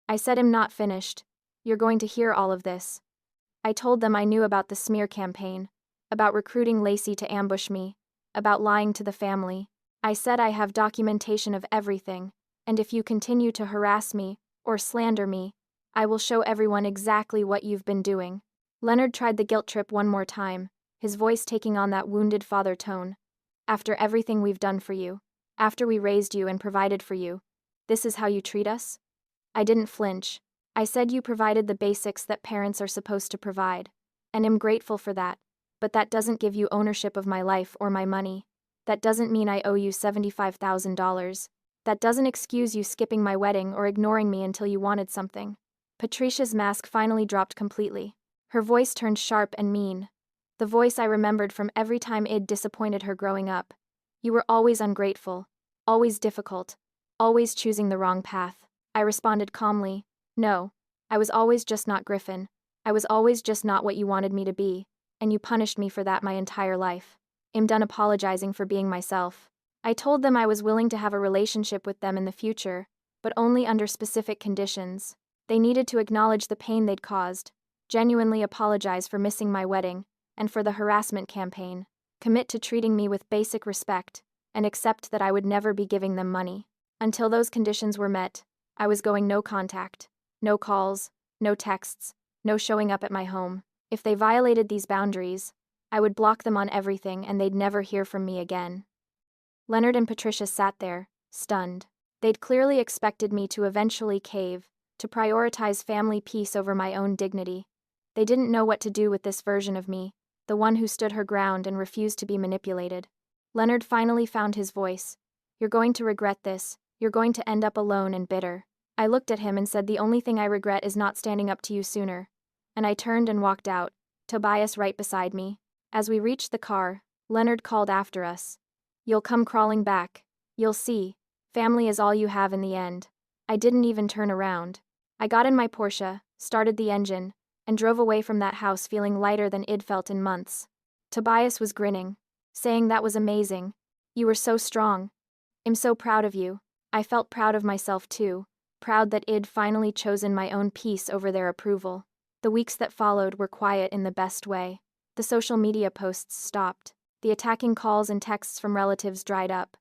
I said, "I'm not finished. You're going to hear all of this." I told them I knew about the smear campaign, about recruiting Lacey to ambush me, about lying to the family. I said I have documentation of everything, and if you continue to harass me, or slander me, I will show everyone exactly what you've been doing. Leonard tried the guilt trip one more time, his voice taking on that wounded father tone. "After everything we've done for you, after we raised you and provided for you, this is how you treat us?" I didn't flinch. I said, "You provided the basics that parents are supposed to provide, and am grateful for that, but that doesn't give you ownership of my life or my money. That doesn't mean I owe you $75,000. That doesn't excuse you skipping my wedding or ignoring me until you wanted something." Patricia's mask finally dropped completely. Her voice turned sharp and mean. The voice I remembered from every time I'd disappointed her growing up. "You were always ungrateful, always difficult, always choosing the wrong path." I responded calmly, "No, I was always just not Griffin. I was always just not what you wanted me to be, and you punished me for that my entire life. I'm done apologizing for being myself." I told them I was willing to have a relationship with them in the future, but only under specific conditions. They needed to acknowledge the pain they'd caused, genuinely apologize for missing my wedding, and for the harassment campaign, commit to treating me with basic respect, and accept that I would never be giving them money. Until those conditions were met, I was going no contact, no calls, no texts, no showing up at my home. If they violated these boundaries, I would block them on everything and they'd never hear from me again. Leonard and Patricia sat there, stunned. They'd clearly expected me to eventually cave, to prioritize family peace over my own dignity. They didn't know what to do with this version of me, the one who stood her ground and refused to be manipulated. Leonard finally found his voice. "You're going to regret this. You're going to end up alone and bitter." I looked at him and said, "The only thing I regret is not standing up to you sooner." And I turned and walked out, Tobias right beside me. As we reached the car, Leonard called after us, "You'll come crawling back. You'll see. Family is all you have in the end." I didn't even turn around. I got in my Porsche, started the engine, and drove away from that house feeling lighter than I'd felt in months. Tobias was grinning, saying, "That was amazing. You were so strong. I'm so proud of you." I felt proud of myself too, proud that I'd finally chosen my own peace over their approval. The weeks that followed were quiet in the best way. The social media posts stopped. The attacking calls and texts from relatives dried up.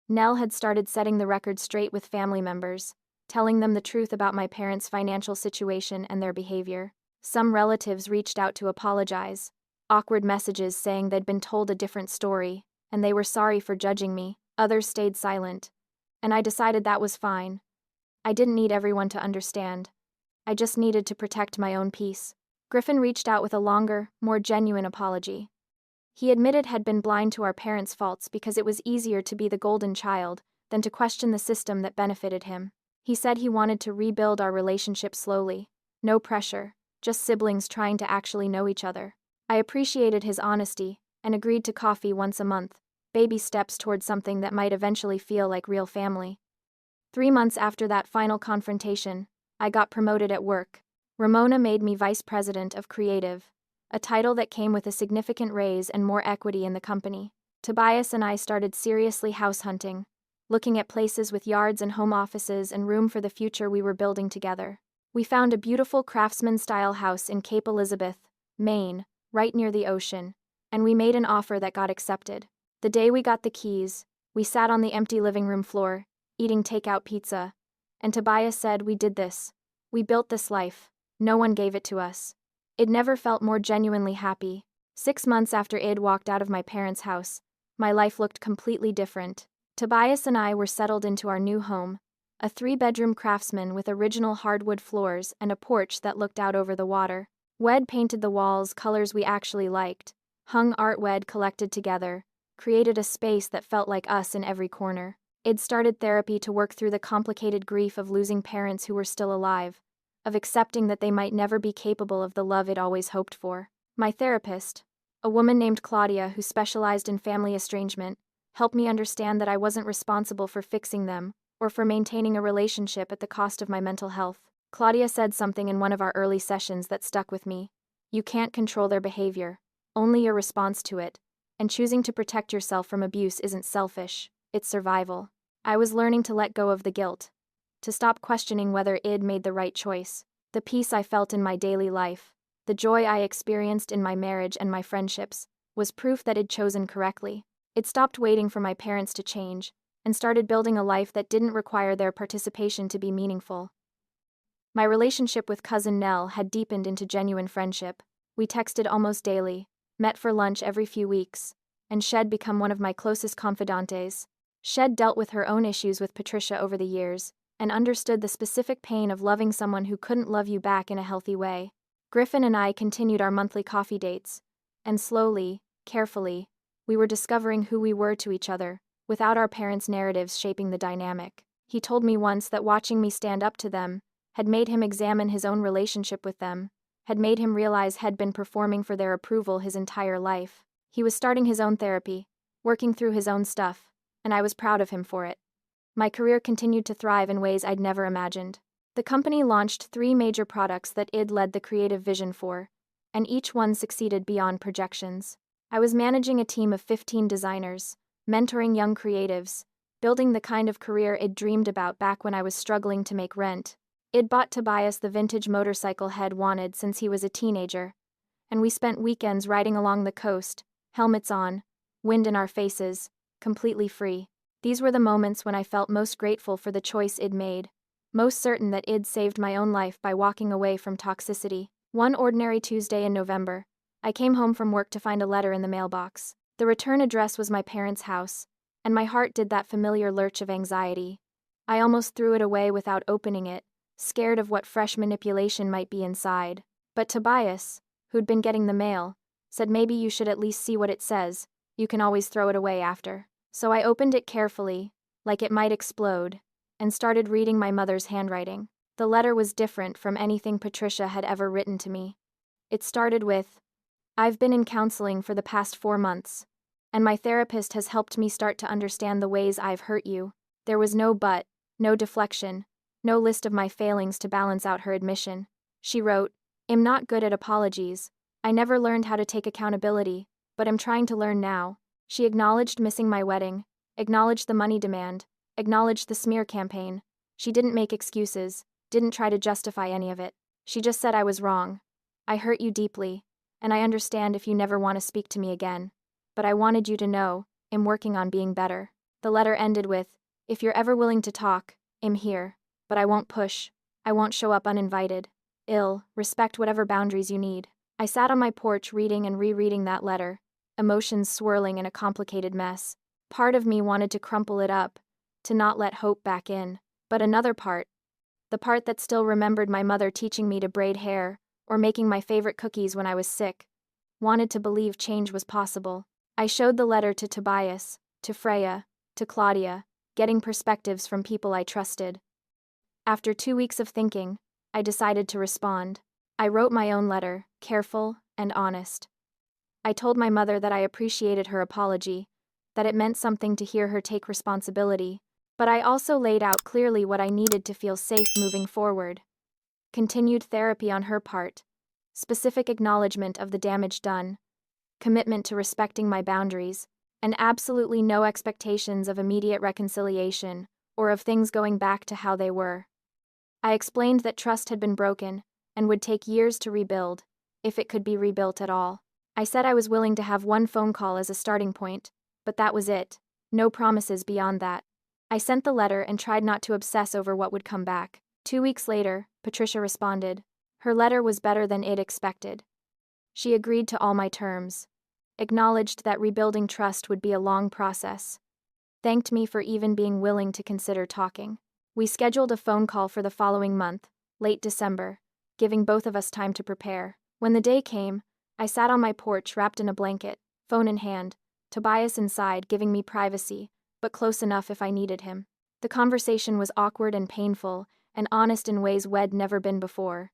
Nell had started setting the record straight with family members, telling them the truth about my parents' financial situation and their behavior. Some relatives reached out to apologize, awkward messages saying they'd been told a different story, and they were sorry for judging me. Others stayed silent, and I decided that was fine. I didn't need everyone to understand. I just needed to protect my own peace. Griffin reached out with a longer, more genuine apology. He admitted had been blind to our parents' faults because it was easier to be the golden child than to question the system that benefited him. He said he wanted to rebuild our relationship slowly. No pressure, just siblings trying to actually know each other. I appreciated his honesty, and agreed to coffee once a month, baby steps towards something that might eventually feel like real family. 3 months after that final confrontation, I got promoted at work. Ramona made me vice president of creative, a title that came with a significant raise and more equity in the company. Tobias and I started seriously house hunting, looking at places with yards and home offices and room for the future we were building together. We found a beautiful craftsman-style house in Cape Elizabeth, Maine, right near the ocean, and we made an offer that got accepted. The day we got the keys, we sat on the empty living room floor, eating takeout pizza, and Tobias said, "We did this. We built this life. No one gave it to us." It never felt more genuinely happy. 6 months after Id walked out of my parents' house, my life looked completely different. Tobias and I were settled into our new home, a 3-bedroom craftsman with original hardwood floors and a porch that looked out over the water. Wed painted the walls colors we actually liked, hung art Wed collected together, created a space that felt like us in every corner. Id started therapy to work through the complicated grief of losing parents who were still alive, of accepting that they might never be capable of the love Id always hoped for. My therapist, a woman named Claudia who specialized in family estrangement, helped me understand that I wasn't responsible for fixing them or for maintaining a relationship at the cost of my mental health. Claudia said something in one of our early sessions that stuck with me. You can't control their behavior, only your response to it, and choosing to protect yourself from abuse isn't selfish, it's survival. I was learning to let go of the guilt, to stop questioning whether Id made the right choice. The peace I felt in my daily life, the joy I experienced in my marriage and my friendships, was proof that I'd chosen correctly. It stopped waiting for my parents to change, and started building a life that didn't require their participation to be meaningful. My relationship with cousin Nell had deepened into genuine friendship. We texted almost daily, met for lunch every few weeks, and Shed became one of my closest confidantes. Shed dealt with her own issues with Patricia over the years, and understood the specific pain of loving someone who couldn't love you back in a healthy way. Griffin and I continued our monthly coffee dates, and slowly, carefully, we were discovering who we were to each other, without our parents' narratives shaping the dynamic. He told me once that watching me stand up to them had made him examine his own relationship with them, had made him realize he'd been performing for their approval his entire life. He was starting his own therapy, working through his own stuff, and I was proud of him for it. My career continued to thrive in ways I'd never imagined. The company launched 3 major products that Id led the creative vision for, and each one succeeded beyond projections. I was managing a team of 15 designers, mentoring young creatives, building the kind of career Id dreamed about back when I was struggling to make rent. Id bought Tobias the vintage motorcycle he'd wanted since he was a teenager, and we spent weekends riding along the coast, helmets on, wind in our faces, completely free. These were the moments when I felt most grateful for the choice Id made, most certain that Id saved my own life by walking away from toxicity. One ordinary Tuesday in November, I came home from work to find a letter in the mailbox. The return address was my parents' house, and my heart did that familiar lurch of anxiety. I almost threw it away without opening it, scared of what fresh manipulation might be inside. But Tobias, who'd been getting the mail, said maybe you should at least see what it says, you can always throw it away after. So I opened it carefully, like it might explode, and started reading my mother's handwriting. The letter was different from anything Patricia had ever written to me. It started with, "I've been in counseling for the past 4 months, and my therapist has helped me start to understand the ways I've hurt you." There was no but, no deflection, no list of my failings to balance out her admission. She wrote, "I'm not good at apologies. I never learned how to take accountability, but I'm trying to learn now." She acknowledged missing my wedding, acknowledged the money demand, acknowledged the smear campaign. She didn't make excuses, didn't try to justify any of it. She just said I was wrong. "I hurt you deeply, and I understand if you never want to speak to me again. But I wanted you to know, I'm working on being better." The letter ended with, "If you're ever willing to talk, I'm here. But I won't push. I won't show up uninvited. Respect whatever boundaries you need." I sat on my porch reading and rereading that letter, emotions swirling in a complicated mess. Part of me wanted to crumple it up, to not let hope back in. But another part, the part that still remembered my mother teaching me to braid hair, or making my favorite cookies when I was sick, wanted to believe change was possible. I showed the letter to Tobias, to Freya, to Claudia, getting perspectives from people I trusted. After 2 weeks of thinking, I decided to respond. I wrote my own letter, careful and honest. I told my mother that I appreciated her apology, that it meant something to hear her take responsibility, but I also laid out clearly what I needed to feel safe moving forward. Continued therapy on her part, specific acknowledgement of the damage done, commitment to respecting my boundaries, and absolutely no expectations of immediate reconciliation or of things going back to how they were. I explained that trust had been broken and would take years to rebuild, if it could be rebuilt at all. I said I was willing to have one phone call as a starting point, but that was it. No promises beyond that. I sent the letter and tried not to obsess over what would come back. 2 weeks later, Patricia responded. Her letter was better than I'd expected. She agreed to all my terms, acknowledged that rebuilding trust would be a long process, thanked me for even being willing to consider talking. We scheduled a phone call for the following month, late December, giving both of us time to prepare. When the day came, I sat on my porch wrapped in a blanket, phone in hand, Tobias inside giving me privacy, but close enough if I needed him. The conversation was awkward and painful, and honest in ways we'd never been before.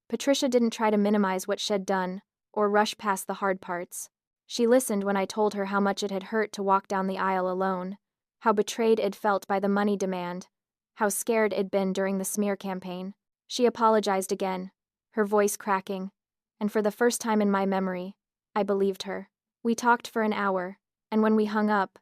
Patricia didn't try to minimize what she'd done, or rush past the hard parts. She listened when I told her how much it had hurt to walk down the aisle alone, how betrayed I'd felt by the money demand, how scared I'd been during the smear campaign. She apologized again, her voice cracking, and for the first time in my memory, I believed her. We talked for an hour, and when we hung up,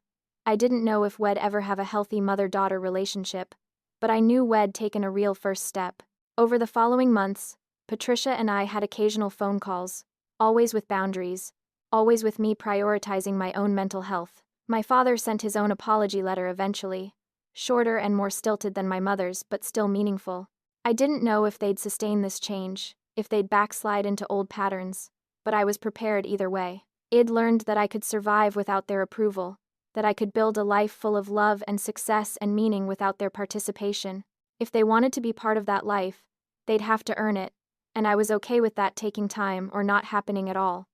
I didn't know if we'd ever have a healthy mother-daughter relationship, but I knew we'd taken a real first step. Over the following months, Patricia and I had occasional phone calls, always with boundaries, always with me prioritizing my own mental health. My father sent his own apology letter eventually, shorter and more stilted than my mother's, but still meaningful. I didn't know if they'd sustain this change, if they'd backslide into old patterns, but I was prepared either way. I'd learned that I could survive without their approval, that I could build a life full of love and success and meaning without their participation. If they wanted to be part of that life, they'd have to earn it, and I was okay with that taking time or not happening at all.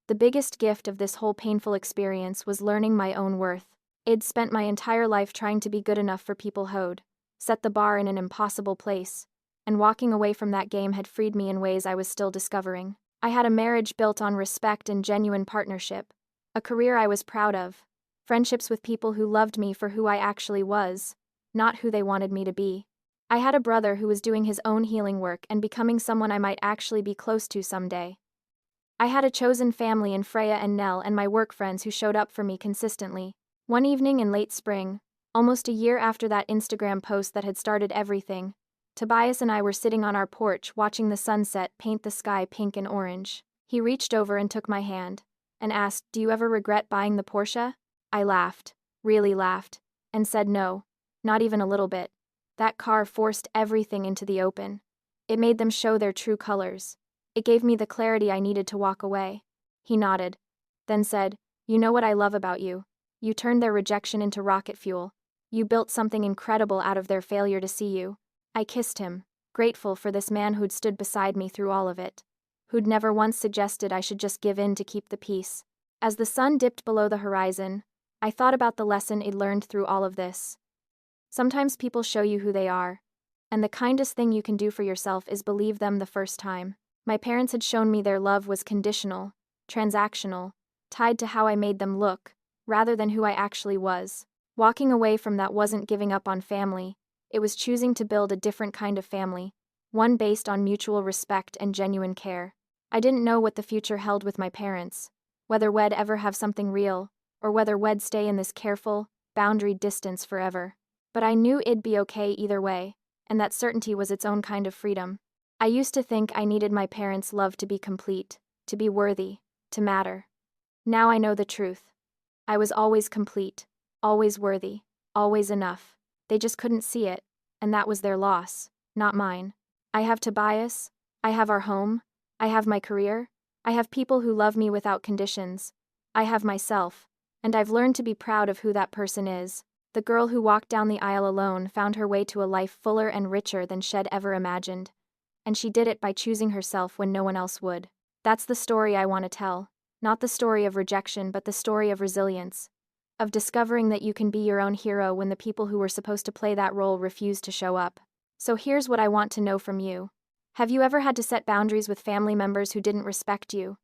The biggest gift of this whole painful experience was learning my own worth. I'd spent my entire life trying to be good enough for people who'd set the bar in an impossible place, and walking away from that game had freed me in ways I was still discovering. I had a marriage built on respect and genuine partnership, a career I was proud of, friendships with people who loved me for who I actually was, not who they wanted me to be. I had a brother who was doing his own healing work and becoming someone I might actually be close to someday. I had a chosen family in Freya and Nell and my work friends who showed up for me consistently. One evening in late spring, almost a year after that Instagram post that had started everything, Tobias and I were sitting on our porch watching the sunset paint the sky pink and orange. He reached over and took my hand, and asked, "Do you ever regret buying the Porsche?" I laughed, really laughed, and said no, not even a little bit. That car forced everything into the open. It made them show their true colors. It gave me the clarity I needed to walk away. He nodded, then said, "You know what I love about you? You turned their rejection into rocket fuel. You built something incredible out of their failure to see you." I kissed him, grateful for this man who'd stood beside me through all of it, who'd never once suggested I should just give in to keep the peace. As the sun dipped below the horizon, I thought about the lesson I'd learned through all of this. Sometimes people show you who they are, and the kindest thing you can do for yourself is believe them the first time. My parents had shown me their love was conditional, transactional, tied to how I made them look, rather than who I actually was. Walking away from that wasn't giving up on family. It was choosing to build a different kind of family, one based on mutual respect and genuine care. I didn't know what the future held with my parents, whether we'd ever have something real, or whether we'd stay in this careful, boundary distance forever. But I knew it'd be okay either way, and that certainty was its own kind of freedom. I used to think I needed my parents' love to be complete, to be worthy, to matter. Now I know the truth. I was always complete, always worthy, always enough. They just couldn't see it, and that was their loss, not mine. I have Tobias, I have our home, I have my career, I have people who love me without conditions, I have myself, and I've learned to be proud of who that person is. The girl who walked down the aisle alone found her way to a life fuller and richer than she'd ever imagined, and she did it by choosing herself when no one else would. That's the story I want to tell, not the story of rejection but the story of resilience, of discovering that you can be your own hero when the people who were supposed to play that role refuse to show up. So here's what I want to know from you. Have you ever had to set boundaries with family members who didn't respect you?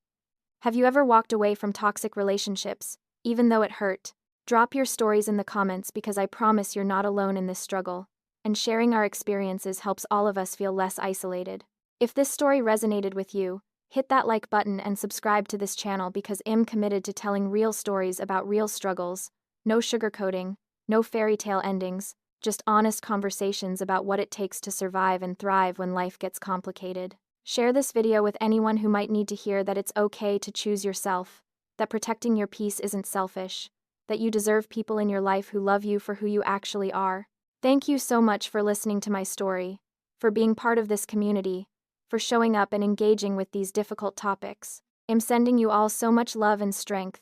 Have you ever walked away from toxic relationships, even though it hurt? Drop your stories in the comments because I promise you're not alone in this struggle, and sharing our experiences helps all of us feel less isolated. If this story resonated with you, hit that like button and subscribe to this channel because I'm committed to telling real stories about real struggles, no sugarcoating, no fairy tale endings, just honest conversations about what it takes to survive and thrive when life gets complicated. Share this video with anyone who might need to hear that it's okay to choose yourself, that protecting your peace isn't selfish, that you deserve people in your life who love you for who you actually are. Thank you so much for listening to my story, for being part of this community, for showing up and engaging with these difficult topics. I'm sending you all so much love and strength,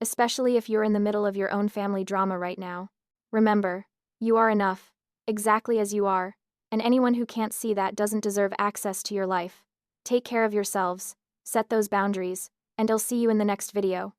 especially if you're in the middle of your own family drama right now. Remember, you are enough, exactly as you are, and anyone who can't see that doesn't deserve access to your life. Take care of yourselves, set those boundaries, and I'll see you in the next video.